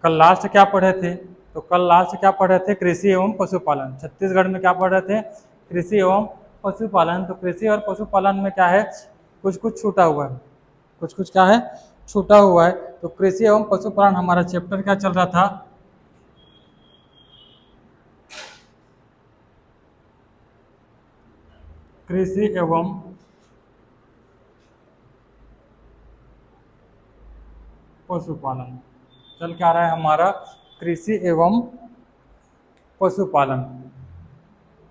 कल लास्ट क्या पढ़े थे? तो कल लास्ट क्या पढ़े थे? कृषि एवं पशुपालन। छत्तीसगढ़ में क्या पढ़ रहे थे? कृषि एवं पशुपालन। तो कृषि और पशुपालन में क्या है, कुछ कुछ छूटा हुआ है, कुछ कुछ क्या है, छूटा हुआ है। तो कृषि एवं पशुपालन हमारा चैप्टर क्या चल रहा था? कृषि एवं पशुपालन चल क्या रहा है हमारा? कृषि एवं पशुपालन।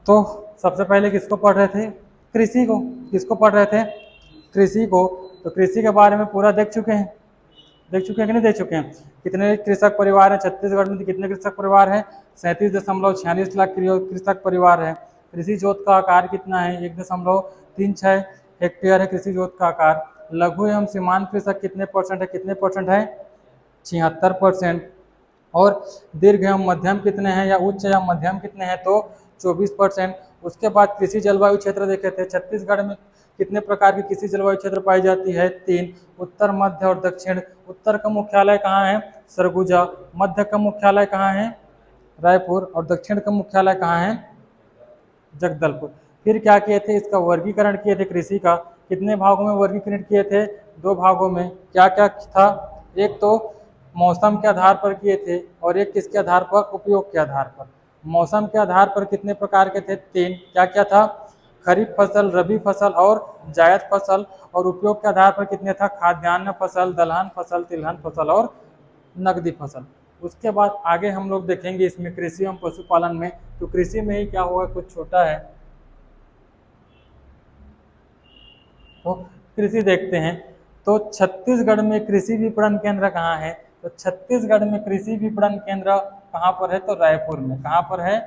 तो सबसे पहले किसको पढ़ रहे थे? कृषि को। किसको पढ़ रहे थे? कृषि को। तो कृषि के बारे में पूरा देख चुके हैं, देख चुके हैं कि नहीं देख चुके हैं? कितने कृषक परिवार हैं छत्तीसगढ़ में? कितने कृषक परिवार हैं? 37.46 लाख कृषक परिवार है। कृषि जोत का आकार कितना है? 1.36 हेक्टेयर है कृषि जोत का आकार। लघु एवं सीमांत कृषक कितने परसेंट है? कितने परसेंट है? 76%। और दीर्घ एवं मध्यम कितने हैं, या उच्च या मध्यम कितने हैं? तो 24%। उसके बाद कृषि जलवायु क्षेत्र देखे थे। छत्तीसगढ़ में कितने प्रकार की कृषि जलवायु क्षेत्र पाई जाती है? 3, उत्तर, मध्य और दक्षिण। उत्तर का मुख्यालय कहाँ है? सरगुजा। मध्य का मुख्यालय कहाँ है? रायपुर। और दक्षिण का मुख्यालय कहाँ है? जगदलपुर। फिर क्या किए थे? इसका वर्गीकरण किए थे कृषि का। कितने भागों में वर्गीकरण किए थे? 2 भागों में। क्या क्या था? एक तो मौसम के आधार पर किए थे, और एक किसके आधार पर? उपयोग के आधार पर। मौसम के आधार पर कितने प्रकार के थे? 3। क्या क्या था? खरीफ फसल, रबी फसल और जायद फसल। और उपयोग के आधार पर कितने था? खाद्यान्न फसल, दलहन फसल, तिलहन फसल और नकदी फसल। उसके बाद आगे हम लोग देखेंगे इसमें कृषि एवं पशुपालन में। तो कृषि में ही क्या होगा, कुछ छोटा है। तो कृषि देखते हैं। तो छत्तीसगढ़ में कृषि विपणन केंद्र कहाँ है? तो छत्तीसगढ़ में कृषि विपणन केंद्र कहाँ पर है? तो रायपुर में। कहाँ पर है?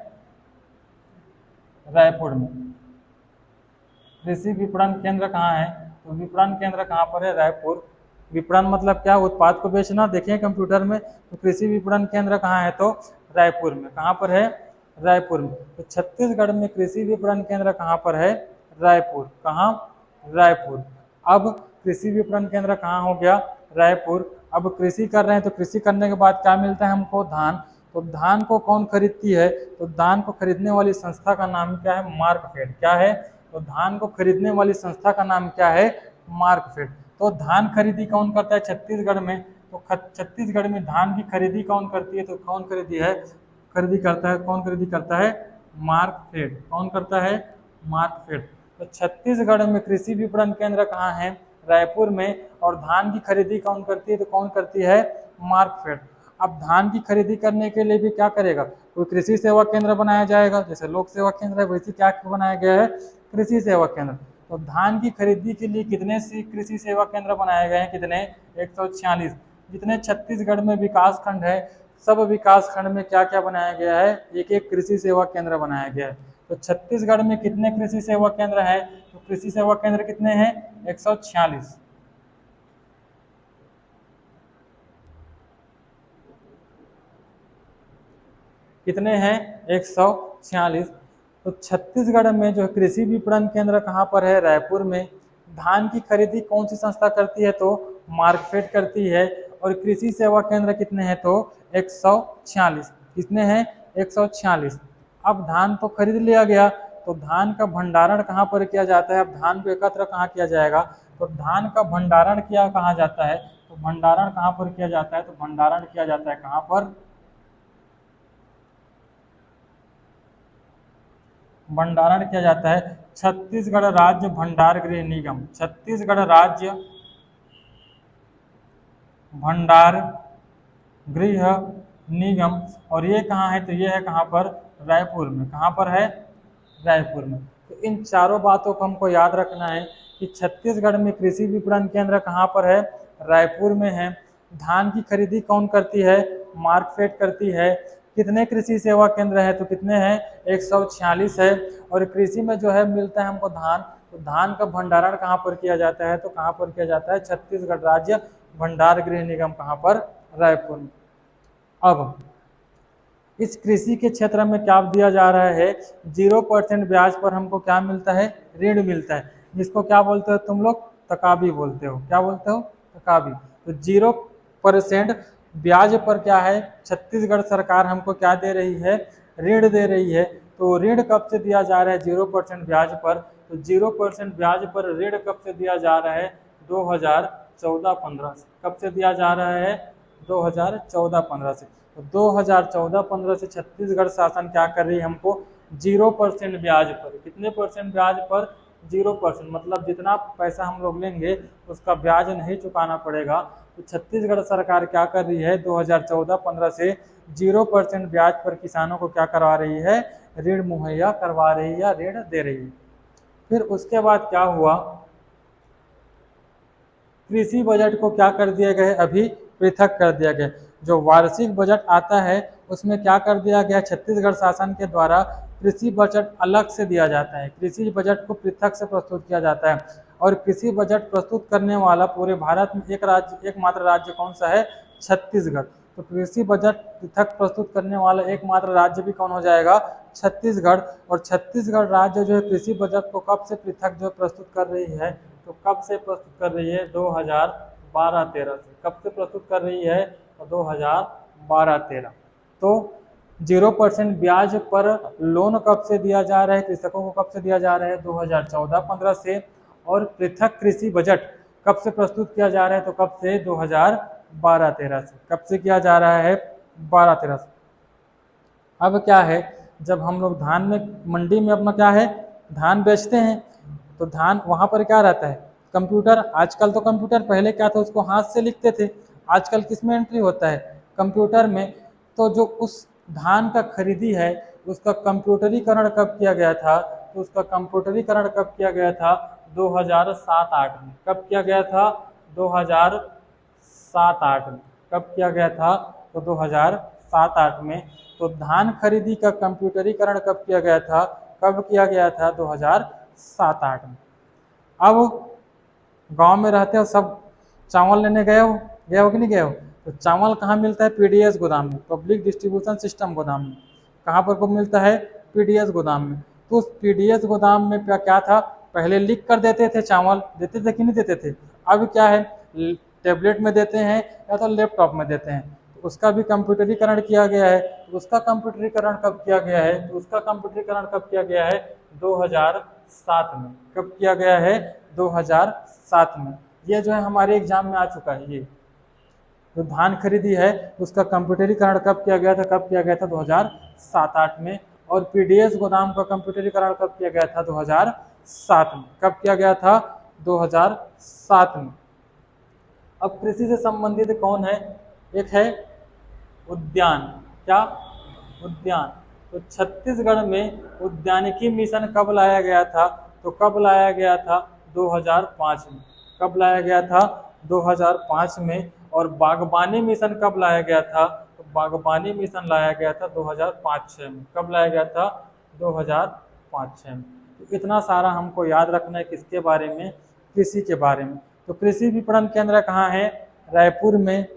रायपुर में। कृषि विपणन केंद्र कहाँ है? तो विपणन केंद्र कहाँ पर है? रायपुर। विपणन मतलब क्या? उत्पाद को बेचना। देखिए कंप्यूटर में। तो कृषि विपणन केंद्र कहाँ है? तो रायपुर में। कहाँ पर है? रायपुर में। तो छत्तीसगढ़ में कृषि विपणन केंद्र कहाँ पर है? रायपुर। कहाँ? रायपुर। अब कृषि विपणन केंद्र कहाँ हो गया? रायपुर। अब कृषि कर रहे हैं, तो कृषि करने के बाद क्या मिलता है हमको? धान। तो धान को कौन खरीदती है? तो धान को खरीदने वाली संस्था का नाम क्या है? मार्कफेड। क्या है? तो धान को खरीदने वाली संस्था का नाम क्या है? मार्कफेड। तो धान खरीदी कौन करता है छत्तीसगढ़ में? तो छत्तीसगढ़ में धान की खरीदी कौन करती है? तो कौन खरीदी है? खरीदी करता है, कौन खरीदी करता है? मार्कफेड। कौन करता है? मार्कफेड। तो छत्तीसगढ़ में कृषि विपणन केंद्र कहाँ है? रायपुर में। और धान की खरीदी कौन करती है? तो कौन करती है? मार्कफेड। अब धान की खरीदी करने के लिए भी क्या करेगा? कोई कृषि सेवा केंद्र बनाया जाएगा। जैसे लोक सेवा केंद्र है, वैसे क्या बनाया गया है? कृषि सेवा केंद्र। तो धान की खरीदी के लिए कितने कृषि सेवा केंद्र बनाए गए हैं? कितने? 146। जितने छत्तीसगढ़ में विकास खंड है, सब विकास खंड में क्या क्या बनाया गया है? एक एक कृषि सेवा केंद्र बनाया गया है। तो छत्तीसगढ़ में कितने कृषि सेवा केंद्र है? तो कृषि सेवा केंद्र कितने हैं? 146। कितने हैं? 146। तो छत्तीसगढ़ में जो कृषि विपणन केंद्र कहाँ पर है? रायपुर में। धान की खरीदी कौन सी संस्था करती है? तो मार्कफेड करती है। और कृषि सेवा केंद्र कितने हैं? तो 146। कितने हैं? 146। अब धान तो खरीद लिया गया, तो धान का भंडारण कहाँ पर किया जाता है? अब धान को एकत्र कहाँ किया जाएगा? तो धान का भंडारण किया कहाँ जाता है? तो भंडारण कहाँ पर किया जाता है? तो भंडारण किया जाता है कहाँ पर? भंडारण किया जाता है छत्तीसगढ़ राज्य भंडार गृह निगम। छत्तीसगढ़ राज्य भंडार गृह निगम। और ये कहाँ है? तो ये है कहाँ पर? रायपुर में। कहाँ पर है? रायपुर में। तो इन चारों बातों को हमको याद रखना है कि छत्तीसगढ़ में कृषि विपणन केंद्र कहाँ पर है? रायपुर में है। धान की खरीदी कौन करती है? मार्कफेड करती है। कितने कृषि सेवा केंद्र है? तो कितने हैं? 146 है। और कृषि में जो है मिलता है हमको धान। तो धान का भंडारण कहाँ पर किया जाता है? तो कहाँ पर किया जाता है? छत्तीसगढ़ राज्य भंडार गृह निगम। कहाँ पर? रायपुर में। अब इस कृषि के क्षेत्र में क्या दिया जा रहा है? 0% ब्याज पर हमको क्या मिलता है? ऋण मिलता है, जिसको क्या बोलते हो तुम लोग? तकाबी बोलते हो। क्या बोलते हो? तकाबी। तो परसेंट ब्याज पर क्या है, छत्तीसगढ़ सरकार हमको क्या दे रही है, ऋण दे रही है। तो ऋण कब से दिया जा रहा है, 0% ब्याज पर। तो 0% ब्याज पर ऋण कब से दिया जा रहा है, 2014-15 से। कब से दिया जा रहा है, 2014-15 से। तो 2014-15 से छत्तीसगढ़ शासन क्या कर रही है, हमको 0% ब्याज पर, कितने परसेंट ब्याज पर, 0%, मतलब जितना पैसा हम लोग लेंगे उसका ब्याज नहीं चुकाना पड़ेगा। तो छत्तीसगढ़ सरकार क्या कर रही है, 2014-15 से 0% ब्याज पर किसानों को क्या करवा रही है, ऋण मुहैया करवा रही है या ऋण दे रही है। फिर उसके बाद क्या हुआ, कृषि बजट को क्या कर दिया गया, अभी पृथक कर दिया गया। जो वार्षिक बजट आता है उसमें क्या कर दिया गया, छत्तीसगढ़ शासन के द्वारा कृषि बजट अलग से दिया जाता है, कृषि बजट को पृथक से प्रस्तुत किया जाता है। और कृषि बजट प्रस्तुत करने वाला पूरे भारत में एक राज्य, एकमात्र राज्य कौन सा है, छत्तीसगढ़। तो कृषि बजट पृथक प्रस्तुत करने वाला एकमात्र राज्य भी कौन हो जाएगा, छत्तीसगढ़। और छत्तीसगढ़ राज्य जो है कृषि बजट को कब से पृथक जो प्रस्तुत कर रही है, तो कब से प्रस्तुत कर रही है, 2012-13 से। कब से प्रस्तुत कर रही है, 2012-13। तो 0% ब्याज पर लोन कब से दिया जा रहा है, कृषकों को कब से दिया जा रहा है, 2014-15 से। और पृथक कृषि बजट कब से प्रस्तुत किया जा रहा है, तो कब से, 2012-13 से। कब से किया जा रहा है, 12-13 से। अब क्या है, जब हम लोग धान में मंडी में अपना क्या है, धान बेचते हैं, तो धान वहाँ पर क्या रहता है, कंप्यूटर। आजकल तो कंप्यूटर, पहले क्या था, उसको हाथ से लिखते थे, आजकल किस में एंट्री होता है, कंप्यूटर में। तो जो उस धान का खरीदी है उसका कंप्यूटरीकरण कब किया गया था, तो उसका कंप्यूटरीकरण कब किया गया था, 2007-8 में। कब किया गया था, 2007-8 में। कब किया गया था, तो 2007-8 में। तो धान खरीदी का कंप्यूटरीकरण कब किया गया था, कब किया गया था, 2007-8 में। अब गांव में रहते हो सब, चावल लेने गए हो कि नहीं गए हो, तो चावल कहाँ मिलता है, पीडीएस गोदाम में, पब्लिक डिस्ट्रीब्यूशन सिस्टम गोदाम में। कहाँ पर को मिलता है, पीडीएस गोदाम में। तो उस पीडीएस गोदाम में क्या था, पहले लिख कर देते थे, चावल देते थे कि नहीं देते थे। अब क्या है, टेबलेट में देते हैं या तो लैपटॉप में देते हैं। तो उसका भी कंप्यूटरीकरण किया गया है। तो उसका कंप्यूटरीकरण कब किया गया है, तो उसका कंप्यूटरीकरण कब किया गया है, 2007 में। कब किया गया है, 2007 में। ये जो है हमारे एग्जाम में आ चुका है। ये जो धान खरीदी है उसका कंप्यूटरीकरण कब किया गया था, कब किया गया था, 2007-8 में। और पीडीएस गोदाम का कंप्यूटरीकरण कब किया गया था, 2007 में। कब किया गया था, 2007 में। अब कृषि से संबंधित कौन है, एक है उद्यान। क्या, उद्यान। तो छत्तीसगढ़ में उद्यानिकी मिशन कब लाया गया था, तो कब लाया गया था, 2005 में। कब लाया गया था, 2005 में। और बागबानी मिशन कब लाया गया था, तो बागबानी मिशन लाया गया था 2005-6 में। कब लाया गया था, 2005-6 में। तो इतना सारा हमको याद रखना है, किसके बारे में, कृषि के बारे में। तो कृषि विपणन केंद्र कहाँ है, रायपुर में।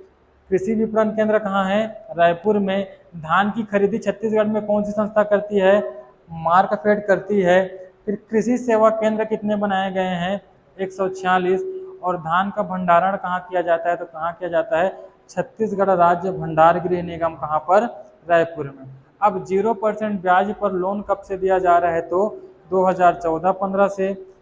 कृषि विपणन केंद्र कहाँ है, रायपुर में। धान की खरीदी छत्तीसगढ़ में कौन सी संस्था करती है, मार्कफेड करती है। फिर कृषि सेवा केंद्र कितने बनाए गए हैं, 146। और धान का भंडारण कहाँ किया जाता है, तो कहाँ किया जाता है, छत्तीसगढ़ राज्य भंडार गृह निगम, कहाँ पर, रायपुर में। अब 0% ब्याज पर लोन कब से दिया जा रहा है, तो 2014-15 से।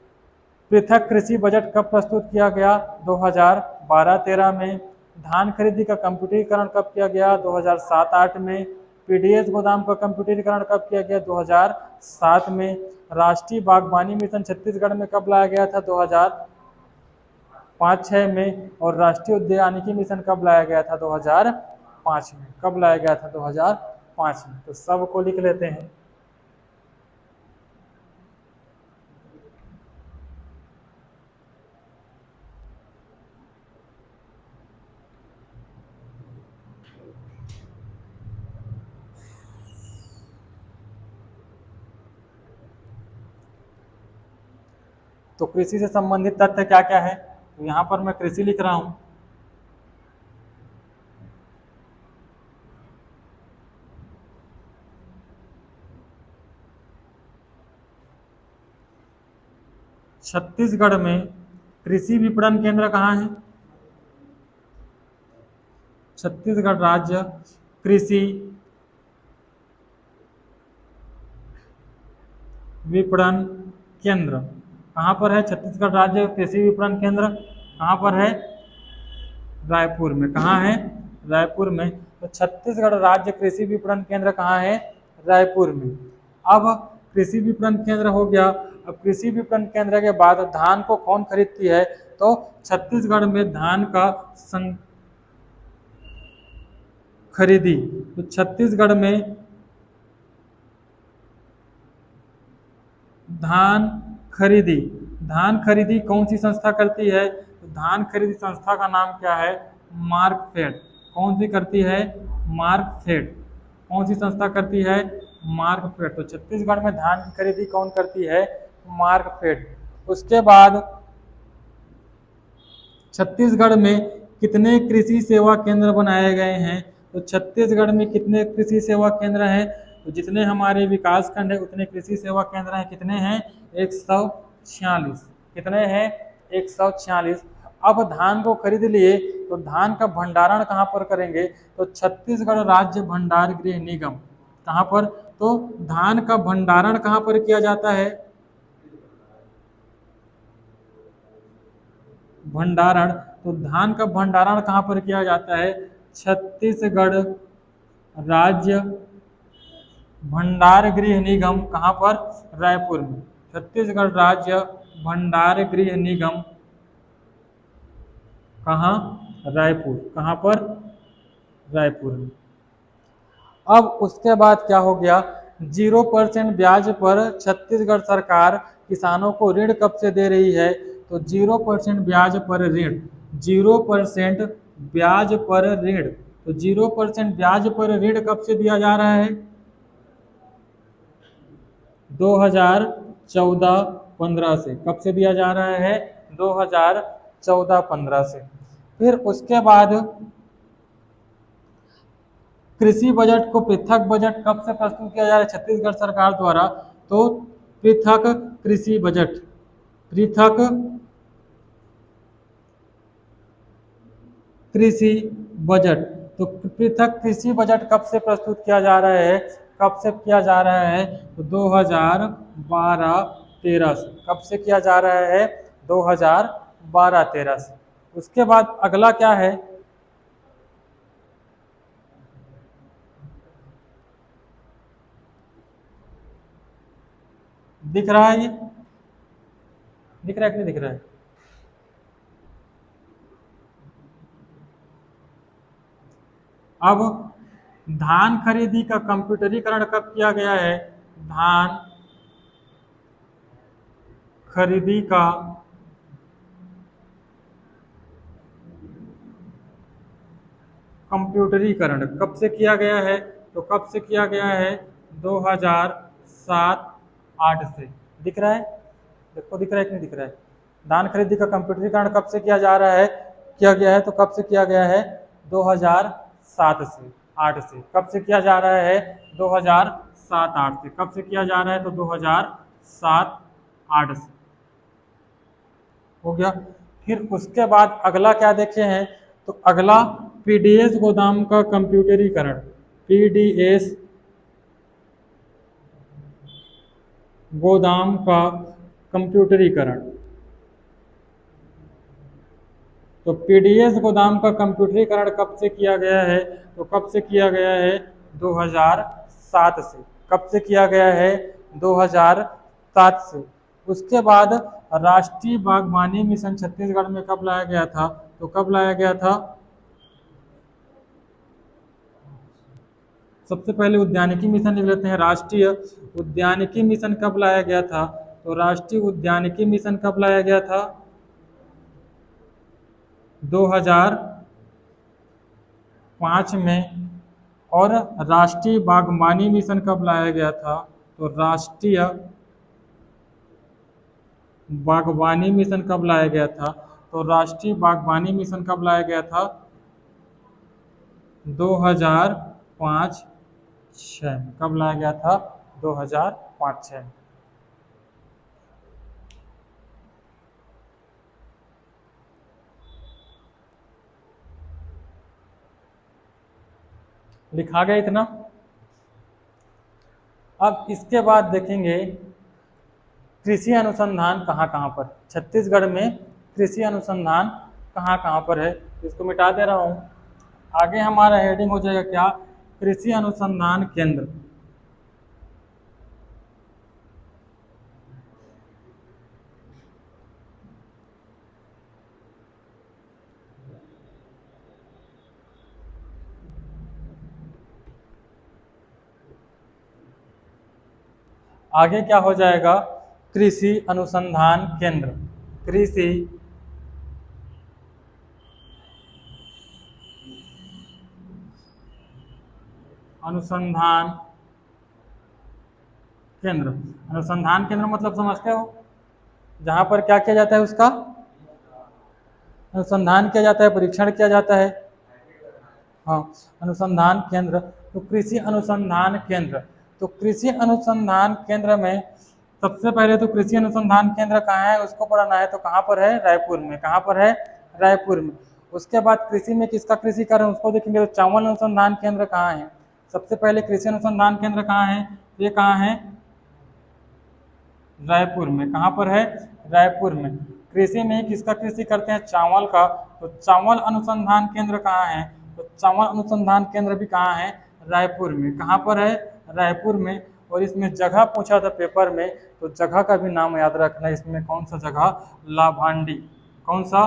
पृथक कृषि बजट कब प्रस्तुत किया गया, 2012-13 में। धान खरीदी का कंप्यूटरीकरण कब किया गया, 2007-8 में। पीडीएस गोदाम का कंप्यूटरीकरण कब किया गया, 2007 में। राष्ट्रीय बागवानी मिशन छत्तीसगढ़ में कब लाया गया था, 2005-6 में। और राष्ट्रीय उद्यानिकी मिशन कब लाया गया था, 2005 में। कब लाया गया था, 2005 में। तो सबको लिख लेते हैं। तो कृषि से संबंधित तथ्य क्या क्या है, तो यहाँ पर मैं कृषि लिख रहा हूँ। छत्तीसगढ़ में कृषि विपणन केंद्र कहाँ है, छत्तीसगढ़ राज्य कृषि विपणन केंद्र कहाँ पर है? छत्तीसगढ़ राज्य कृषि विपणन केंद्र कहाँ पर है? रायपुर में। कहाँ है? रायपुर में। तो छत्तीसगढ़ राज्य कृषि विपणन केंद्र कहाँ है? रायपुर में। अब कृषि विपणन केंद्र हो गया। अब कृषि विपणन केंद्र के बाद धान को कौन खरीदती है? तो छत्तीसगढ़ में धान का खरीदी। तो छत्तीसगढ़ में धान खरीदी, धान खरीदी कौन सी संस्था करती है? तो धान खरीदी संस्था का नाम क्या है? मार्कफेड। कौन सी करती है? मार्कफेड। कौन सी संस्था करती है? मार्कफेड। तो छत्तीसगढ़ में धान की खरीदी कौन करती है? मार्कफेड। उसके बाद छत्तीसगढ़ में कितने कृषि सेवा केंद्र बनाए गए हैं? तो छत्तीसगढ़ में कितने कृषि सेवा केंद्र हैं? तो जितने हमारे विकास खंड है उतने कृषि सेवा केंद्र हैं। कितने हैं? 146। कितने हैं? 146। अब धान को खरीद लिए तो धान का भंडारण कहाँ पर करेंगे? तो छत्तीसगढ़ राज्य भंडार गृह निगम। कहाँ पर? तो धान का भंडारण कहाँ पर किया जाता है? भंडारण। तो धान का भंडारण कहाँ पर किया जाता है? छत्तीसगढ़ राज्य भंडार गृह निगम। कहाँ पर? रायपुर में। छत्तीसगढ़ राज्य भंडार गृह निगम कहाँ? रायपुर। कहाँ पर? रायपुर में। अब उसके बाद क्या हो गया? 0% ब्याज पर छत्तीसगढ़ सरकार किसानों को ऋण कब से दे रही है? तो 0% ब्याज पर ऋण। 0% ब्याज पर ऋण। तो 0% ब्याज पर ऋण कब से दिया जा रहा है? 2014-15 से। कब से दिया जा रहा है? 2014-15 से। फिर उसके बाद कृषि बजट को पृथक बजट कब से प्रस्तुत किया जा रहा है छत्तीसगढ़ सरकार द्वारा? तो पृथक कृषि बजट। पृथक कृषि बजट। तो पृथक कृषि बजट कब से प्रस्तुत किया जा रहा है? कब से किया जा रहा है? तो 2012-13 से। कब से किया जा रहा है? 2012-13 से। उसके बाद अगला क्या है? दिख रहा है? ये दिख रहा है कि नहीं दिख रहा है? अब धान खरीदी का कंप्यूटरीकरण कब किया गया है? धान खरीदी का कंप्यूटरीकरण कब से किया गया है? तो कब से किया गया है? 2007-8 से। दिख रहा है? देखो दिख रहा है कि नहीं दिख रहा है? धान खरीदी का कंप्यूटरीकरण कब से किया जा रहा है? किया गया है। तो कब से किया गया है? 2007 से 8 से। कब से किया जा रहा है? 2007-8 से। कब से किया जा रहा है? तो 2007-8 से। हो गया। फिर उसके बाद अगला क्या देखे हैं? तो अगला पीडीएस गोदाम का कंप्यूटरीकरण। पीडीएस गोदाम का कंप्यूटरीकरण। तो पीडीएस गोदाम का कंप्यूटरीकरण कब से किया गया है? तो कब से किया गया है? 2007 से। कब से किया गया है? 2007 से। उसके बाद राष्ट्रीय बागवानी मिशन छत्तीसगढ़ में कब लाया गया था? तो कब लाया गया था? सबसे पहले उद्यानिकी मिशन लिख लेते हैं। राष्ट्रीय उद्यानिकी मिशन कब लाया गया था? तो राष्ट्रीय उद्यानिकी मिशन कब लाया गया था? 2005 में। और राष्ट्रीय बागवानी मिशन कब लाया गया था? तो राष्ट्रीय बागवानी मिशन कब लाया गया था? तो राष्ट्रीय बागवानी मिशन कब लाया गया था? 2005-6। कब लाया गया था? 2005-6। लिखा गया इतना। अब इसके बाद देखेंगे कृषि अनुसंधान कहाँ कहाँ पर, छत्तीसगढ़ में कृषि अनुसंधान कहाँ कहाँ पर है। इसको मिटा दे रहा हूँ। आगे हमारा हेडिंग हो जाएगा क्या, कृषि अनुसंधान केंद्र। आगे क्या हो जाएगा, कृषि अनुसंधान केंद्र। कृषि अनुसंधान केंद्र। अनुसंधान केंद्र मतलब समझते हो, जहां पर क्या किया जाता है, उसका अनुसंधान किया जाता है, परीक्षण किया जाता है। हाँ, अनुसंधान केंद्र। तो कृषि अनुसंधान केंद्र, तो कृषि अनुसंधान केंद्र में सबसे पहले तो कृषि अनुसंधान केंद्र कहाँ है उसको पढ़ना है, तो कहाँ पर है, रायपुर में। कहाँ पर है, रायपुर में। उसके बाद कृषि में किसका कृषि कार्य उसको देखेंगे, तो चावल अनुसंधान केंद्र कहाँ है। सबसे पहले कृषि अनुसंधान केंद्र कहाँ है, ये कहाँ है, रायपुर में। कहाँ पर है, रायपुर में। कृषि में किसका कृषि करते हैं, चावल का। तो चावल अनुसंधान केंद्र कहाँ है, तो चावल अनुसंधान केंद्र भी कहाँ है, रायपुर में। कहाँ पर है, रायपुर में। और इसमें जगह पूछा था पेपर में, तो जगह का भी नाम याद रखना। इसमें कौन सा जगह, लाभांडी। कौन सा,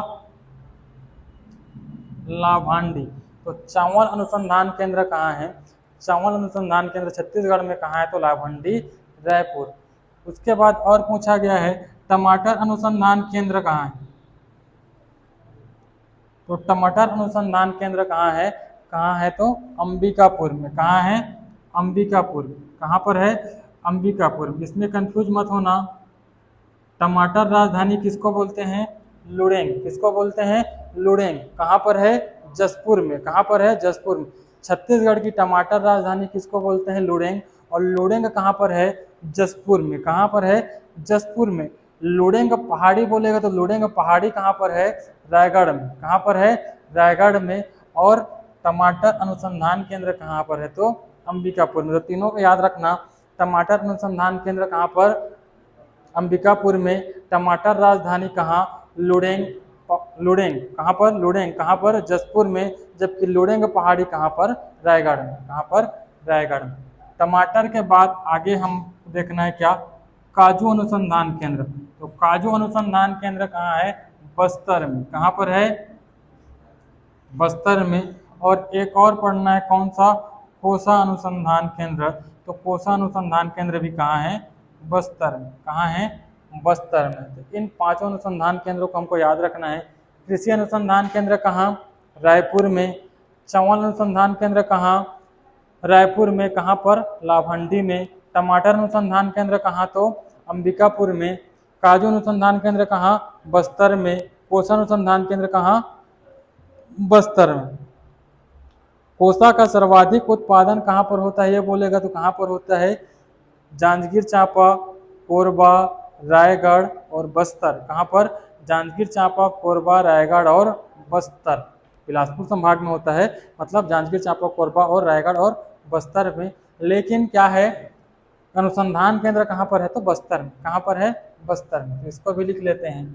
लाभांडी। तो चावल अनुसंधान केंद्र कहाँ है, चावल अनुसंधान केंद्र छत्तीसगढ़ में कहाँ है, तो लाभांडी, रायपुर। उसके बाद और पूछा गया है टमाटर अनुसंधान केंद्र कहाँ है, तो टमाटर अनुसंधान केंद्र कहाँ है तो अंबिकापुर में। कहाँ है, अंबिकापुर। कहाँ पर है, अंबिकापुर। इसमें कंफ्यूज मत होना। टमाटर राजधानी किसको बोलते हैं, लुडेंग। किसको बोलते हैं, लुडेंग। कहाँ पर है, जसपुर में। कहाँ पर है, जसपुर में। छत्तीसगढ़ की टमाटर राजधानी किसको बोलते हैं, लुडेंग। और लुडेंग कहाँ पर है, जसपुर में। कहाँ पर है, जसपुर में। लुडेंग पहाड़ी बोलेगा तो लुडेंग पहाड़ी कहाँ पर है, रायगढ़ में। कहाँ पर है, रायगढ़ में। और टमाटर अनुसंधान केंद्र कहाँ पर है, तो अंबिकापुर में। तो तीनों को याद रखना। टमाटर अनुसंधान केंद्र कहाँ पर, अंबिकापुर में। टमाटर राजधानी कहाँ, लुडेंग। लुडेंग कहाँ पर, लुडेंग कहाँ पर, जसपुर में। जबकि लुडेंग पहाड़ी कहाँ पर, रायगढ़ में। कहाँ पर, रायगढ़ में। टमाटर के बाद आगे हम देखना है क्या, काजू अनुसंधान केंद्र। तो काजू अनुसंधान केंद्र कहाँ है, बस्तर में। कहाँ पर है, बस्तर में। और एक और पढ़ना है कौन सा, कोसा अनुसंधान केंद्र। तो कोसा अनुसंधान केंद्र भी कहाँ है, बस्तर में। कहाँ है, बस्तर में। तो इन पांचों अनुसंधान केंद्रों को हमको याद रखना है। कृषि अनुसंधान केंद्र कहाँ, रायपुर में। चावल अनुसंधान केंद्र कहाँ, रायपुर में। कहाँ पर, लाभांडी में। टमाटर अनुसंधान केंद्र कहाँ, तो अंबिकापुर में। काजू अनुसंधान केंद्र कहाँ, बस्तर में। कोसा अनुसंधान केंद्र कहाँ, बस्तर में। कोसा का सर्वाधिक उत्पादन कहाँ पर होता है, ये बोलेगा तो कहाँ पर होता है, जांजगीर चांपा, कोरबा, रायगढ़ और बस्तर। कहाँ पर, जांजगीर चांपा, कोरबा, रायगढ़ और बस्तर। बिलासपुर संभाग में होता है, मतलब जांजगीर चांपा, कोरबा और रायगढ़ और बस्तर में। लेकिन क्या है, अनुसंधान केंद्र कहाँ पर है, तो बस्तर में। कहाँ पर है, बस्तर में। तो इसको भी लिख लेते हैं।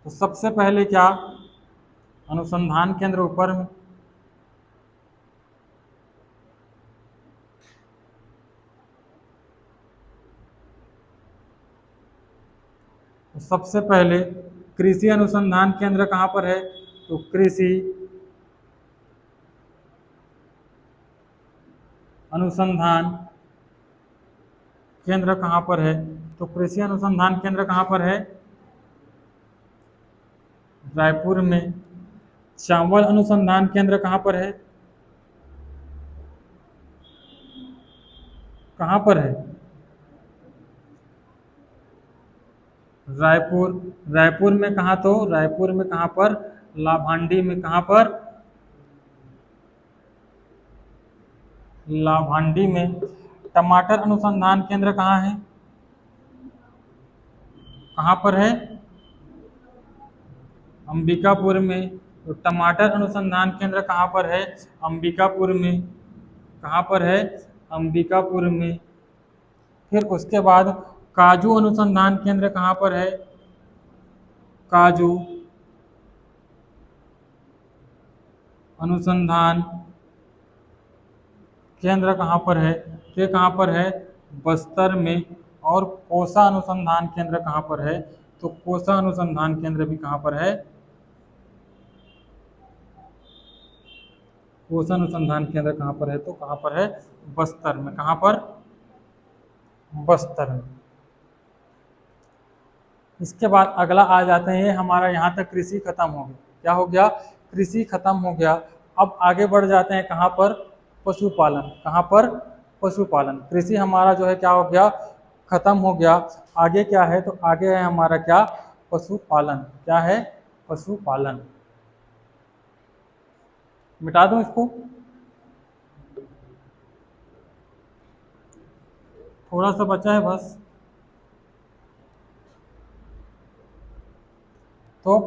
तो सबसे पहले क्या, अनुसंधान केंद्र ऊपर में। तो सबसे पहले कृषि अनुसंधान केंद्र कहाँ पर है, तो कृषि अनुसंधान केंद्र कहाँ पर है, तो कृषि अनुसंधान केंद्र कहाँ पर है, रायपुर में। चावल अनुसंधान केंद्र कहाँ पर है, कहाँ पर है, रायपुर। रायपुर में कहाँ, तो रायपुर में। कहाँ पर, लाभांडी में। कहाँ पर, लाभांडी में। टमाटर अनुसंधान केंद्र कहाँ है, कहाँ पर है, अंबिकापुर में। तो टमाटर अनुसंधान केंद्र कहाँ पर है? अंबिकापुर में। कहाँ पर है? अंबिकापुर में। फिर उसके बाद काजू अनुसंधान केंद्र कहाँ पर है? काजू अनुसंधान केंद्र कहाँ पर है? ये कहाँ पर है? बस्तर में। और कोसा अनुसंधान केंद्र कहाँ पर है? तो कोसा अनुसंधान केंद्र भी कहाँ पर है? कोसा अनुसंधान केंद्र कहाँ पर है? तो कहाँ पर है? बस्तर में। कहाँ पर? बस्तर में। इसके बाद अगला आ जाते हैं, हमारा यहाँ तक कृषि खत्म हो गया। क्या हो गया? कृषि खत्म हो गया। अब आगे बढ़ जाते हैं कहाँ पर? पशुपालन। कहाँ पर? पशुपालन। कृषि हमारा जो है क्या हो गया? खत्म हो गया। आगे क्या है? तो आगे है हमारा क्या? पशुपालन। क्या है? पशुपालन। मिटा दूं इसको? थोड़ा सा बचा है बस। तो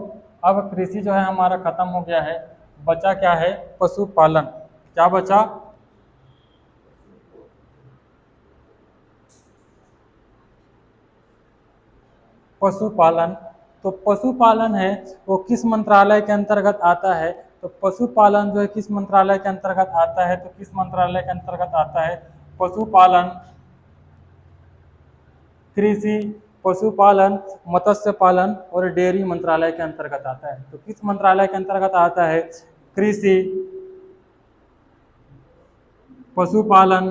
अब कृषि जो है हमारा खत्म हो गया है। बचा क्या है? पशुपालन। क्या बचा? पशुपालन। तो पशुपालन है वो किस मंत्रालय के अंतर्गत आता है? तो पशुपालन जो है किस मंत्रालय के अंतर्गत आता है? तो किस मंत्रालय के अंतर्गत आता है? पशुपालन, कृषि, पशुपालन, मत्स्य पालन और डेयरी मंत्रालय के अंतर्गत आता है। तो किस मंत्रालय के अंतर्गत आता है? कृषि, पशुपालन,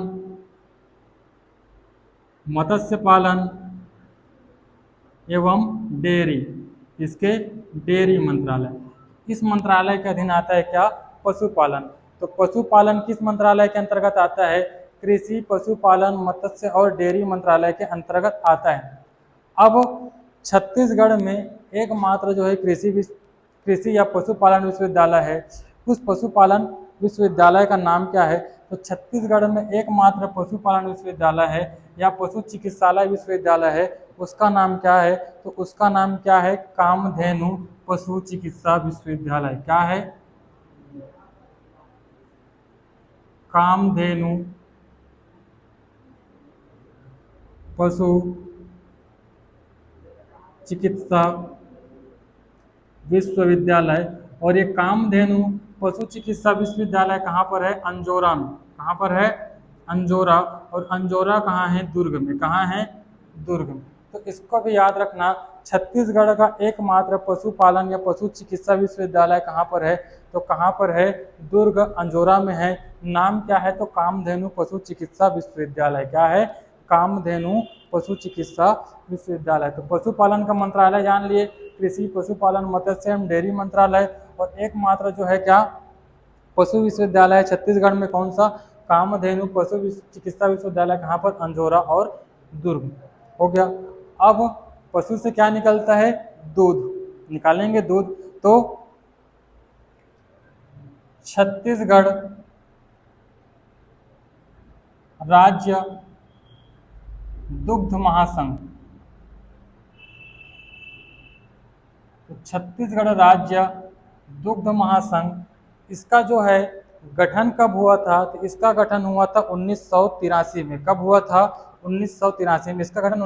मत्स्य पालन एवं डेयरी। इसके डेयरी मंत्रालय। इस मंत्रालय के अधीन आता है क्या? पशुपालन। तो पशुपालन किस मंत्रालय के अंतर्गत आता है? कृषि, पशुपालन, मत्स्य और डेयरी मंत्रालय के अंतर्गत आता है। अब छत्तीसगढ़ में एकमात्र जो है कृषि या पशुपालन विश्वविद्यालय है। उस पशुपालन विश्वविद्यालय का नाम क्या है? तो छत्तीसगढ़ में एकमात्र पशुपालन विश्वविद्यालय है या पशु चिकित्सालय विश्वविद्यालय है। उसका नाम क्या है? तो उसका नाम क्या है? कामधेनु पशु चिकित्सा विश्वविद्यालय। क्या है? कामधेनु पशु चिकित्सा विश्वविद्यालय। और ये कामधेनु पशु चिकित्सा विश्वविद्यालय कहाँ पर है? अंजोरा में। कहाँ पर है? अंजोरा। और अंजोरा कहाँ है? दुर्ग में। कहाँ है? दुर्ग में। तो इसको भी याद रखना, छत्तीसगढ़ का एकमात्र पशुपालन या पशु चिकित्सा विश्वविद्यालय कहाँ पर है? तो कहाँ पर है? दुर्ग, अंजोरा में है। नाम क्या है? तो कामधेनु पशु चिकित्सा विश्वविद्यालय। क्या है? कामधेनु पशु चिकित्सा विश्वविद्यालय। तो पशुपालन का मंत्रालय जान लिए, कृषि, पशुपालन, मत्स्य एवं डेयरी मंत्रालय। और एकमात्र जो है क्या? पशु विश्वविद्यालय छत्तीसगढ़ में। कौन सा? कामधेनु पशु चिकित्सा विश्वविद्यालय। कहाँ पर? अंजोरा और दुर्ग। हो गया। अब पशु से क्या निकलता है? दूध निकालेंगे। दूध तो छत्तीसगढ़ राज्य दुग्ध महासंघ। तो छत्तीसगढ़ राज्य दुग्ध महासंघ, इसका जो है गठन कब हुआ था? तो इसका गठन हुआ था 1983 में। कब हुआ था? 1983 में। इसका गठन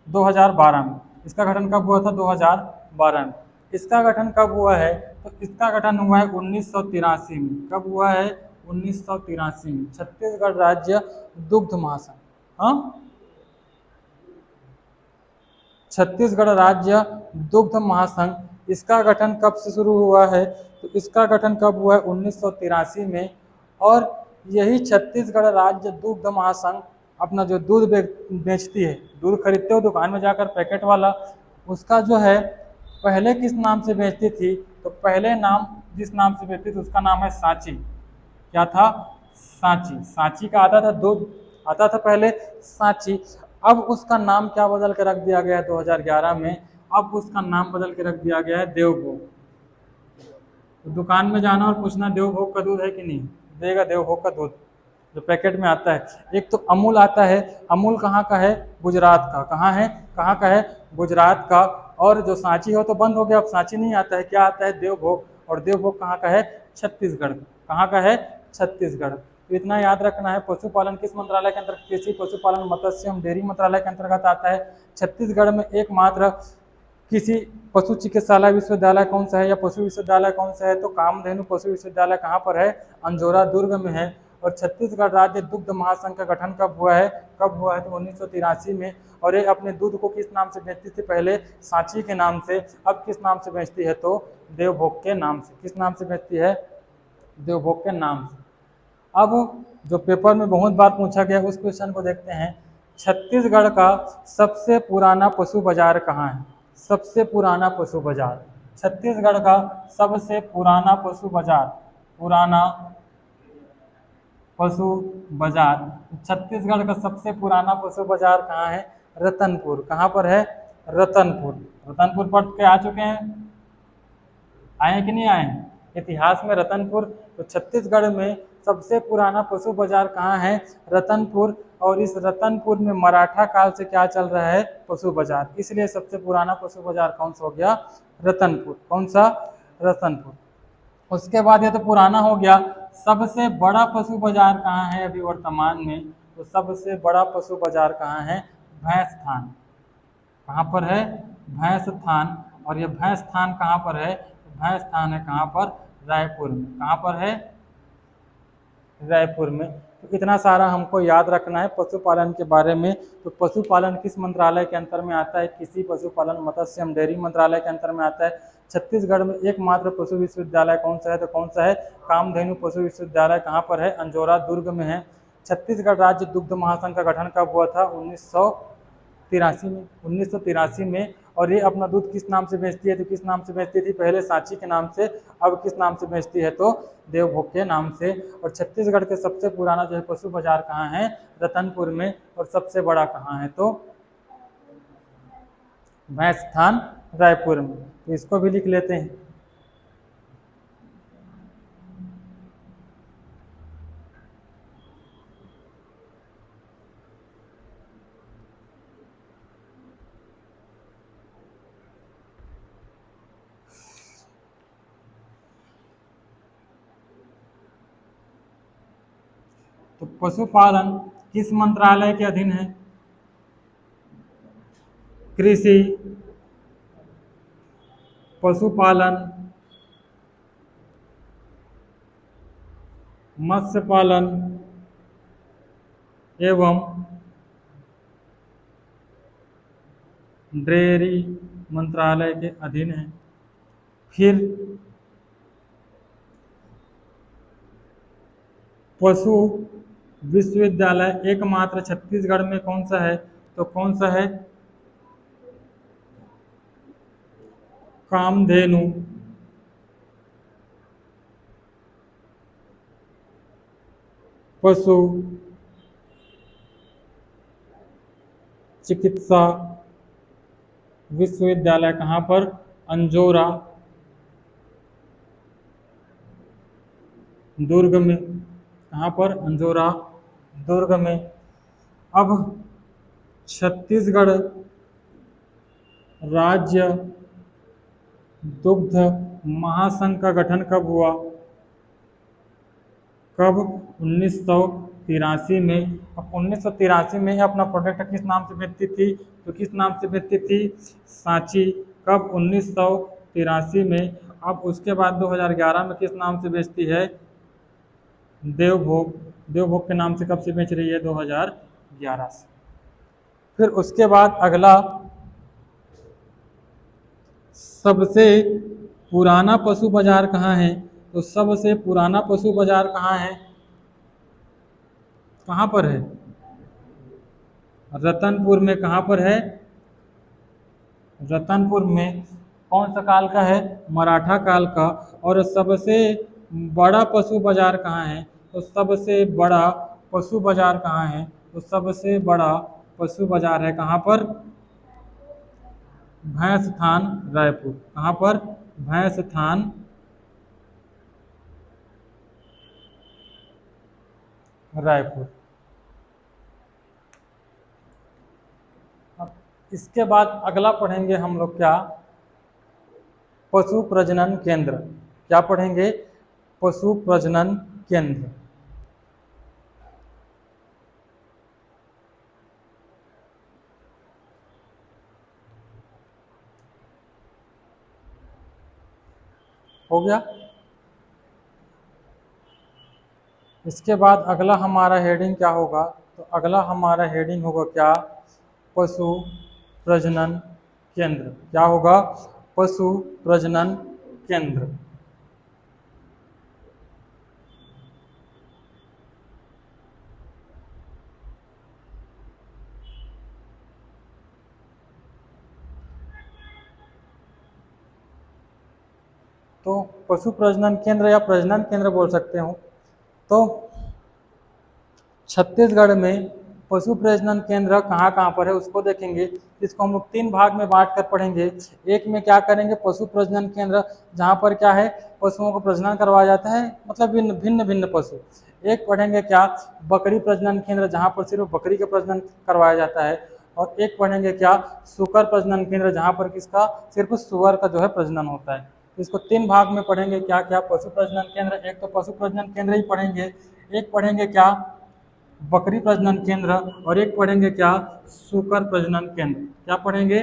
2012 में। इसका गठन कब हुआ था? 2012 में। इसका गठन कब हुआ है? तो इसका गठन हुआ है 1983 में। कब हुआ है? 1983 में। छत्तीसगढ़ राज्य दुग्ध महासंघ। हाँ, छत्तीसगढ़ राज्य दुग्ध महासंघ, इसका गठन कब से शुरू हुआ है? तो इसका गठन कब हुआ है? 1983 में। और यही छत्तीसगढ़ राज्य दुग्ध महासंघ अपना जो दूध बेचती है, दूध खरीदते हो दुकान में जाकर पैकेट वाला, उसका जो है पहले किस नाम से बेचती थी? तो पहले नाम जिस नाम से बेचती थी उसका नाम है सांची। क्या था? सांची। सांची का आता था दूध, आता था पहले सांची। अब उसका नाम क्या बदल के रख दिया गया है 2011 में? अब उसका नाम बदल के रख दिया गया है देवभोग। तो दुकान में जाना और पूछना देवभोग का दूध है कि नहीं, देगा देवभोग का दूध जो पैकेट में आता है। एक तो अमूल आता है। अमूल कहाँ का है? गुजरात का। कहाँ है? कहाँ का है? गुजरात का। और जो सांची हो तो बंद हो गया, अब सांची नहीं आता है, क्या आता है, देवभोग। और देवभोग कहाँ का है, छत्तीसगढ़। कहाँ का है, छत्तीसगढ़। तो इतना याद रखना है। पशुपालन किस मंत्रालय के अंतर्गत, कृषि पशुपालन मत्स्य एवं डेयरी मंत्रालय के अंतर्गत आता है। छत्तीसगढ़ में एकमात्र किसी पशु चिकित्सालय विश्वविद्यालय कौन सा है या पशु विश्वविद्यालय कौन सा है, तो कामधेनु पशु विश्वविद्यालय कहाँ पर है, अंजोरा दुर्ग में है। और छत्तीसगढ़ राज्य दुग्ध महासंघ का गठन कब हुआ है, कब हुआ है, तो 1983 में। और ये अपने दूध को किस नाम से बेचती थी, पहले सांची के नाम से, अब किस नाम से बेचती है, तो देवभोग के नाम से। किस नाम से बेचती है, देवभोग के नाम से। अब जो पेपर में बहुत बार पूछा गया उस क्वेश्चन को देखते हैं। छत्तीसगढ़ का सबसे पुराना पशु बाजार कहाँ है, सबसे पुराना पशु बाजार, छत्तीसगढ़ का सबसे पुराना पशु बाजार, पुराना पशु बाजार, छत्तीसगढ़ का सबसे पुराना पशु बाजार कहाँ है, रतनपुर। कहाँ पर है, रतनपुर। रतनपुर पढ़ के आ चुके हैं, आए हैं कि नहीं आए हैं इतिहास में रतनपुर। तो छत्तीसगढ़ में सबसे पुराना पशु बाजार कहाँ है, रतनपुर। और इस रतनपुर में मराठा काल से क्या चल रहा है, पशु बाजार, इसलिए सबसे पुराना पशु बाजार कौन सा हो गया, रतनपुर। कौन सा, रतनपुर। उसके बाद ये तो पुराना हो गया। सबसे बड़ा पशु बाजार कहाँ है अभी वर्तमान में, तो सबसे बड़ा पशु बाजार कहाँ है, भैंसथान। कहाँ पर है, भैंसथान। और ये भैंसथान कहाँ पर है, भैंसथान है कहाँ पर, रायपुर में। कहाँ पर है, रायपुर में। तो इतना सारा हमको याद रखना है पशुपालन के बारे में। तो पशुपालन किस मंत्रालय के अंतर में आता है, कृषि पशुपालन मत्स्य एवं डेयरी मंत्रालय के अंतर में आता है। छत्तीसगढ़ में एकमात्र पशु विश्वविद्यालय कौन सा है, तो कौन सा है, कामधेनु पशु विश्वविद्यालय। कहाँ पर है, अंजोरा दुर्ग में है। छत्तीसगढ़ राज्य दुग्ध महासंघ का गठन कब हुआ था, 1983 में, 1983 में। और ये अपना दूध किस नाम से बेचती है, तो किस नाम से बेचती थी, पहले सांची के नाम से, अब किस नाम से बेचती है, तो देवभोग के नाम से। और छत्तीसगढ़ के सबसे पुराना जो है पशु बाजार कहाँ है, रतनपुर में। और सबसे बड़ा कहाँ है, तो भैंसथान, रायपुर में। तो इसको भी लिख लेते हैं। तो पशुपालन किस मंत्रालय के अधीन है, कृषि पशुपालन मत्स्य पालन एवं डेयरी मंत्रालय के अधीन है। फिर पशु विश्वविद्यालय एकमात्र छत्तीसगढ़ में कौन सा है, तो कौन सा है, कामधेनु पशु चिकित्सा विश्वविद्यालय। कहाँ पर, अंजोरा दुर्ग में। कहाँ पर, अंजोरा दुर्ग में। अब छत्तीसगढ़ राज्य दुग्ध महासंघ का गठन कब हुआ, कब, 1983 में। अब 1983 में अपना प्रोडक्ट किस नाम से बेचती थी, तो किस नाम से बेचती थी, सांची। कब, 1983 में। अब उसके बाद 2011 में किस नाम से बेचती है, देवभोग। देवभोग के नाम से कब से बेच रही है, 2011 से। फिर उसके बाद अगला, सबसे पुराना पशु बाजार कहाँ है, तो सबसे पुराना पशु बाजार कहाँ है, कहाँ पर है, रतनपुर में। कहाँ पर है, रतनपुर में। कौन सा काल का है, मराठा काल का। और सबसे बड़ा पशु बाजार कहाँ है, तो सबसे बड़ा पशु बाजार कहाँ है, तो सबसे बड़ा पशु बाजार है कहाँ पर, भैंसथान, रायपुर। कहाँ पर, भैंसथान, रायपुर। इसके बाद अगला पढ़ेंगे हम लोग क्या, पशु प्रजनन केंद्र। क्या पढ़ेंगे, पशु प्रजनन केंद्र। हो गया। इसके बाद अगला हमारा हेडिंग क्या होगा, तो अगला हमारा हेडिंग होगा क्या, पशु प्रजनन केंद्र। क्या होगा, पशु प्रजनन केंद्र। तो पशु प्रजनन केंद्र या प्रजनन केंद्र बोल सकते हो। तो छत्तीसगढ़ में पशु प्रजनन केंद्र कहाँ कहाँ पर है उसको देखेंगे। इसको हम लोग 3 भाग में बांट कर पढ़ेंगे। एक में क्या करेंगे, पशु प्रजनन केंद्र जहाँ पर क्या है, पशुओं को प्रजनन करवाया जाता है, मतलब भिन्न भिन्न पशु। एक पढ़ेंगे क्या, बकरी प्रजनन केंद्र जहाँ पर सिर्फ बकरी का प्रजनन करवाया जाता है। और एक पढ़ेंगे क्या, सुकर प्रजनन केंद्र जहाँ पर किसका, सिर्फ सुअर का जो है प्रजनन होता है। इसको 3 भाग में पढ़ेंगे, क्या क्या, पशु प्रजनन केंद्र। एक तो पशु प्रजनन केंद्र ही पढ़ेंगे, एक पढ़ेंगे क्या, बकरी प्रजनन केंद्र, और एक पढ़ेंगे क्या, सुकर प्रजनन केंद्र। क्या पढ़ेंगे,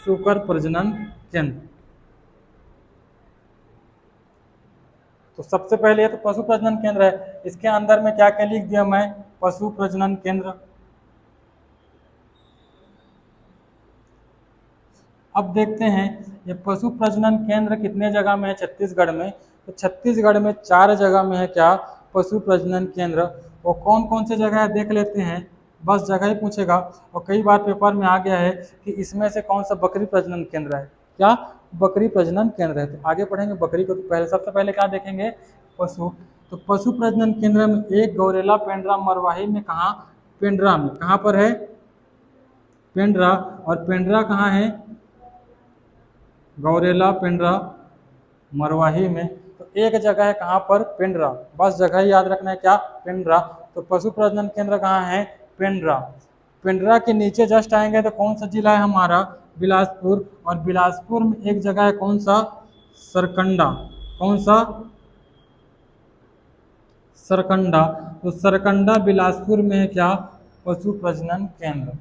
सुकर प्रजनन केंद्र। तो सबसे पहले ये तो पशु प्रजनन केंद्र है, इसके अंदर में क्या क्या लिख दिया मैं, पशु प्रजनन केंद्र। अब देखते हैं ये पशु प्रजनन केंद्र कितने जगह में है छत्तीसगढ़ में। तो छत्तीसगढ़ में 4 जगह में है क्या, पशु प्रजनन केंद्र। वो कौन कौन से जगह है देख लेते हैं, बस जगह ही पूछेगा। और कई बार पेपर में आ गया है कि इसमें से कौन सा बकरी प्रजनन केंद्र है, क्या, बकरी प्रजनन केंद्र है। तो आगे पढ़ेंगे बकरी को। तो पहले सबसे पहले क्या देखेंगे, पशु। तो पशु प्रजनन केंद्र में एक गौरेला पेंड्रा मरवाही में, कहाँ, पेंड्रा में। कहाँ पर है, पेंड्रा। और पेंड्रा कहाँ है, गौरेला पेंड्रा मरवाही में। तो एक जगह है कहाँ पर, पेंड्रा, बस जगह ही याद रखना है, क्या, पेंड्रा। तो पशु प्रजनन केंद्र कहाँ है, पेंड्रा। पेंड्रा के नीचे जस्ट आएंगे तो कौन सा जिला है हमारा, बिलासपुर। और बिलासपुर में एक जगह है कौन सा, सरकंडा। कौन सा, सरकंडा। तो सरकंडा बिलासपुर में है क्या, पशु प्रजनन केंद्र।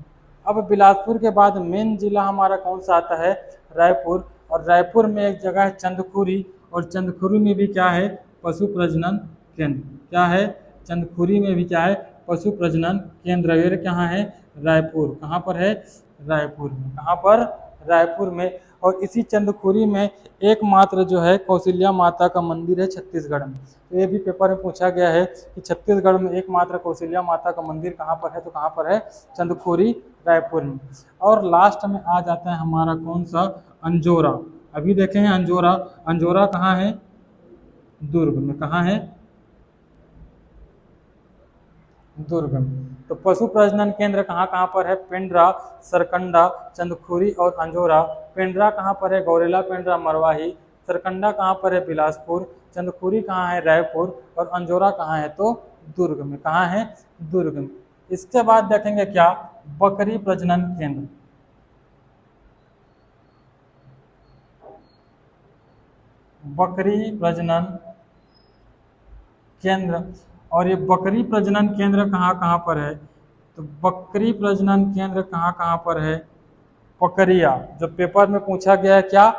अब बिलासपुर के बाद मेन जिला हमारा कौन सा आता है, रायपुर। और रायपुर में एक जगह है चंदखुरी, और चंदखुरी में भी क्या है, पशु प्रजनन केंद्र। क्या है, चंदखुरी में भी क्या है, पशु प्रजनन केंद्र। ये कहाँ है, रायपुर। कहाँ पर है, रायपुर में। कहाँ पर, रायपुर में। और इसी चंदखुरी में एकमात्र जो है कौशल्या माता का मंदिर है छत्तीसगढ़ में। तो ये भी पेपर में पूछा गया है कि छत्तीसगढ़ में एकमात्र कौशल्या माता का मंदिर कहाँ पर है, तो कहाँ पर है, चंदखुरी, रायपुर में। और लास्ट में आ जाता है हमारा कौन सा, अंजोरा। अभी देखे हैं अंजोरा। अंजोरा कहाँ है, दुर्ग में। कहाँ है, दुर्ग में। तो पशु प्रजनन केंद्र कहाँ कहाँ पर है, पेंड्रा, सरकंडा, चंदखुरी और अंजोरा। पेंड्रा कहाँ पर है, गौरेला पेंड्रा मरवाही। सरकंडा कहाँ पर है, बिलासपुर। चंदखुरी कहाँ है, रायपुर। और अंजोरा कहाँ है, तो दुर्ग में। कहाँ है, दुर्ग में। इसके बाद देखेंगे क्या, बकरी प्रजनन केंद्र। बकरी प्रजनन केंद्र। और ये बकरी प्रजनन केंद्र कहाँ कहाँ पर है, तो बकरी प्रजनन केंद्र कहाँ कहाँ पर है, पकरिया। जो पेपर में पूछा गया है क्या,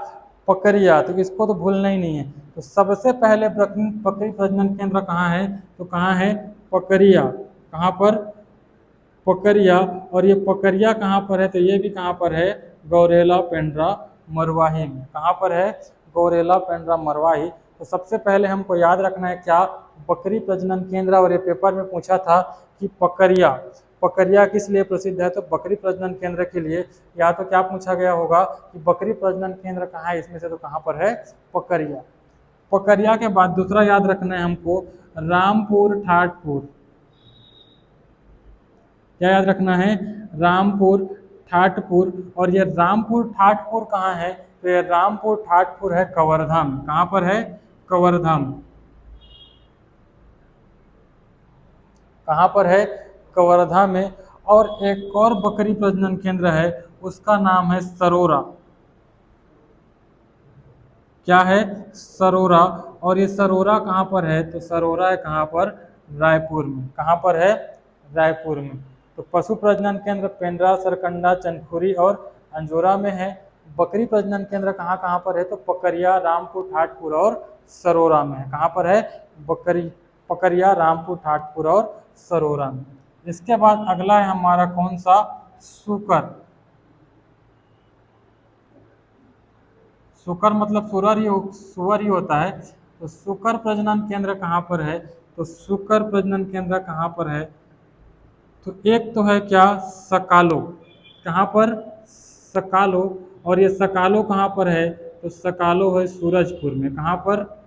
पकरिया, तो इसको तो भूलना ही नहीं है। तो सबसे पहले बकरी प्रजनन केंद्र कहाँ है, तो कहाँ है, पकरिया। कहाँ पर, पकरिया। और ये पकरिया कहाँ पर है, तो ये भी कहाँ पर है, गौरेला पेंड्रा मरवाही में। कहाँ पर है, गौरेला पेंड्रा मरवाही। तो सबसे पहले हमको याद रखना है क्या, बकरी प्रजनन केंद्र। और ये पेपर में पूछा था कि पकरिया, पकरिया किस लिए प्रसिद्ध है, तो बकरी प्रजनन केंद्र के लिए। या तो क्या पूछा गया होगा कि बकरी प्रजनन केंद्र कहाँ है इसमें से, तो कहाँ पर है, पकरिया। पकरिया के बाद दूसरा याद रखना है हमको, रामपुर ठाटपुर। क्या याद रखना है, रामपुर ठाटपुर। और ये रामपुर ठाटपुर कहाँ है, तो ये रामपुर ठाटपुर है कवर्धा में। कहाँ पर है, कवर्धा में। कहाँ पर है, कवर्धा में। और एक और बकरी प्रजनन केंद्र है, उसका नाम है सरोरा। क्या है? सरोरा। और ये सरोरा कहाँ पर है? तो सरोरा है कहाँ पर? रायपुर में। कहाँ पर है? रायपुर में। तो पशु प्रजनन केंद्र पेंड्रा, सरकंडा, चंदखुरी और अंजोरा में है। बकरी प्रजनन केंद्र कहाँ कहाँ पर है? तो पकरिया, रामपुर, ठाटपुर और सरोरा में है। कहाँ पर है? पकरिया, रामपुर, ठाटपुर और सरोरा में। इसके बाद अगला है हमारा कौन सा? सुकर। सुकर मतलब सुअर ही होता है। तो सुकर प्रजनन केंद्र कहाँ पर है? तो सुकर प्रजनन केंद्र कहाँ पर है? तो एक तो है क्या? सकालो। कहाँ पर? सकालो। और ये सकालो कहाँ पर है? तो सकालो है सूरजपुर में। कहाँ पर?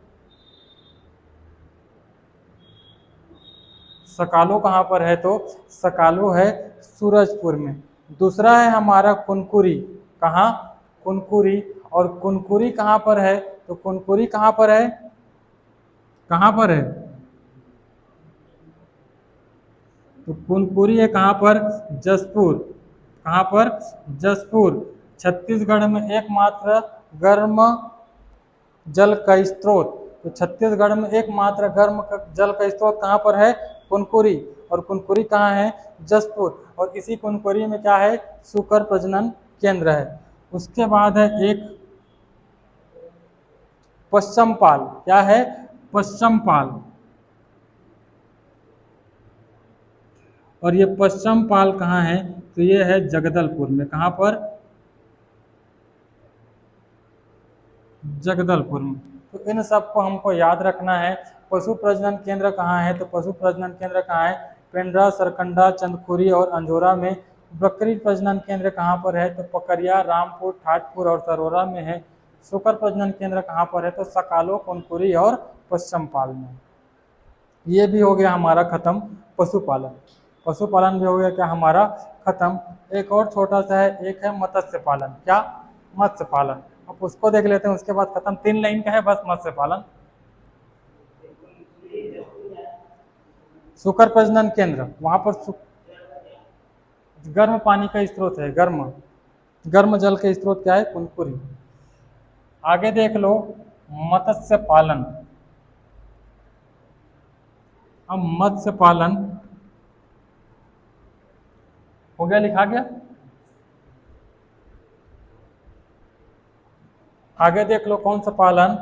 सकालो कहाँ पर है? तो सकालो है सूरजपुर में। दूसरा है हमारा कुनकुरी। कहाँ? कुनकुरी। और कुनकुरी कहाँ पर है? तो कुनकुरी कहाँ पर है? कहाँ पर है? तो कुनकुरी है कहाँ पर? जसपुर। कहाँ पर? जसपुर। छत्तीसगढ़ में एकमात्र गर्म जल का स्रोत। तो छत्तीसगढ़ में एकमात्र जल का स्रोत कहाँ पर है? कुनकुरी। और कुनकुरी कहाँ है? जसपुर। और इसी कुनकुरी में क्या है? सुकर प्रजनन केंद्र है। उसके बाद है एक पश्चिमपाल। क्या है? पश्चिमपाल। और ये पश्चिमपाल कहाँ है? तो ये है जगदलपुर में। कहाँ पर? जगदलपुर में। तो इन सबको हमको याद रखना है। पशु प्रजनन केंद्र कहाँ है? तो पशु प्रजनन केंद्र कहाँ है? पेंड्रा, सरकंडा, चंदखुरी और अंजोरा में। बकरी प्रजनन केंद्र कहाँ पर है? तो पकरिया, रामपुर, ठाटपुर और सरोरा में है। सुकर प्रजनन केंद्र कहाँ पर है? तो सकालो, कुनकुरी और पश्चिमपाल में। ये भी हो गया हमारा खत्म पशुपालन। पशुपालन भी हो गया क्या हमारा? खत्म। एक और छोटा सा है, एक है मत्स्य पालन। क्या? मत्स्य पालन। अब उसको देख लेते हैं, उसके बाद खत्म। 3 लाइन का है बस मत्स्य पालन। सुकर प्रजनन केंद्र, वहां पर गर्म पानी का स्रोत है। गर्म जल का स्रोत क्या है? कुनकुरी। आगे देख लो मत्स्य पालन। अब मत्स्य पालन हो गया, लिखा गया। आगे देख लो कौन सा पालन?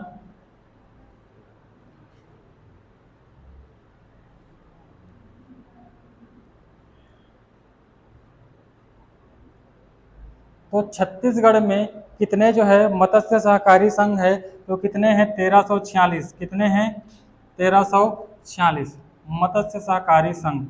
तो छत्तीसगढ़ में कितने जो है मत्स्य सहकारी संघ है? तो कितने हैं? 1346। कितने हैं? 1346 मत्स्य सहकारी संघ।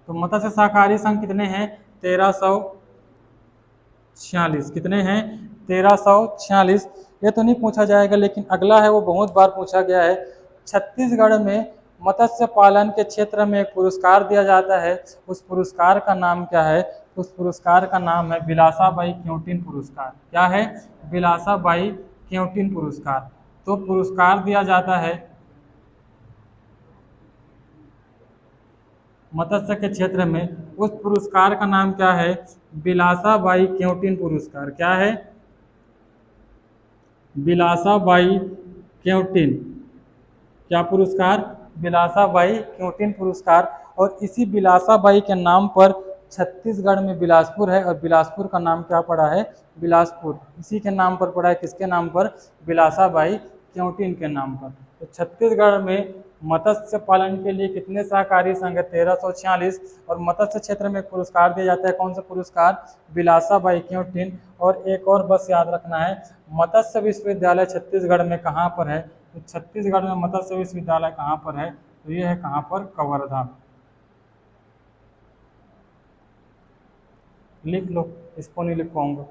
तो मत्स्य सहकारी संघ कितने हैं? 1346। कितने हैं? 1346। ये तो नहीं पूछा जाएगा, लेकिन अगला है वो बहुत बार पूछा गया है। छत्तीसगढ़ में मत्स्य पालन के क्षेत्र में एक पुरस्कार दिया जाता है, उस पुरस्कार का नाम क्या है? उस पुरस्कार का नाम है बिलासाबाई क्योटिन पुरस्कार। क्या है? बिलासाबाई क्योटिन पुरस्कार। तो पुरस्कार दिया जाता है मत्स्य के क्षेत्र में, उस पुरस्कार का नाम क्या है? बिलासाबाई क्योटिन पुरस्कार। क्या है? बिलासाबाई क्योटिन। क्या पुरस्कार? बिलासाबाई क्योटिन पुरस्कार। और इसी बिलासाबाई के नाम पर छत्तीसगढ़ में बिलासपुर है, और बिलासपुर का नाम क्या पड़ा है? बिलासपुर। इसी के नाम पर पड़ा है। किसके नाम पर? बिलासाबाई क्योटिन के नाम पर। तो छत्तीसगढ़ में मत्स्य पालन के लिए कितने सहकारी संघ है? 1346। और मत्स्य क्षेत्र में पुरस्कार दिया जाता है, कौन सा पुरस्कार? बिलासाबाई क्योटिन। और एक और बस याद रखना है, मत्स्य विश्वविद्यालय छत्तीसगढ़ में कहाँ पर है? तो छत्तीसगढ़ में मत्स्य विश्वविद्यालय कहाँ पर है? तो ये है कहाँ पर? कवर्धा में। लिख लो, इसको नहीं लिख पाऊंगा।